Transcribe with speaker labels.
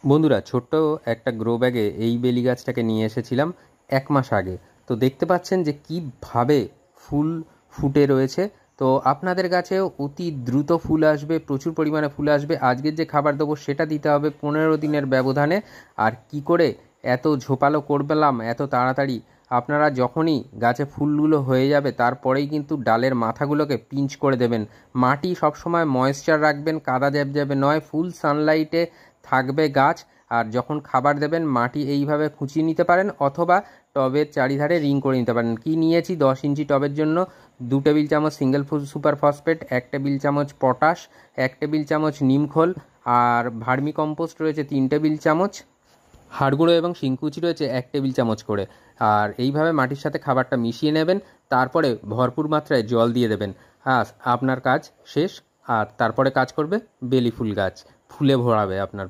Speaker 1: বন্ধুরা, ছোট্ট একটা গ্রো ব্যাগে এই বেলি গাছটাকে নিয়ে এসেছিলাম 1 মাস আগে। তো দেখতে পাচ্ছেন যে কীভাবে ফুল ফুটে রয়েছে। তো আপনাদের গাছেও অতি দ্রুত ফুল আসবে, প্রচুর পরিমাণে ফুল আসবে। আজকের যে খাবার দেবো সেটা দিতে হবে 15 দিনের ব্যবধানে। আর কি করে এত ঝোপালো করলাম এত তাড়াতাড়ি, আপনারা যখনই গাছে ফুলগুলো হয়ে যাবে তারপরেই কিন্তু ডালের মাথাগুলোকে পিঞ্চ করে দেবেন। মাটি সবসময় ময়েশ্চার রাখবেন, কাদা জ্যাবজ্যাবে নয়, ফুল সানলাইটে থাকবে গাছ। আর যখন খাবার দেবেন মাটি এইভাবে খুঁচিয়ে নিতে পারেন, অথবা টবের চারিধারে রিং করে নিতে পারেন। কি নিয়েছি 10 ইঞ্চি টবের জন্য 2 টেবিল চামচ সিঙ্গেল সুপার ফসফেট, 1 টেবিল চামচ পটাশ, 1 টেবিল চামচ নিমখোল, আর ভার্মি কম্পোস্ট রয়েছে 3 টেবিল চামচ, হাড়গুঁড়ো এবং শিংকুচি রয়েছে 1 টেবিল চামচ করে। আর এইভাবে মাটির সাথে খাবারটা মিশিয়ে নেবেন, তারপরে ভরপুর মাত্রায় জল দিয়ে দেবেন। আপনার কাজ শেষ। আর তারপরে কাজ করবে বেলি ফুল গাছ, ফুলে ভরাবে আপনার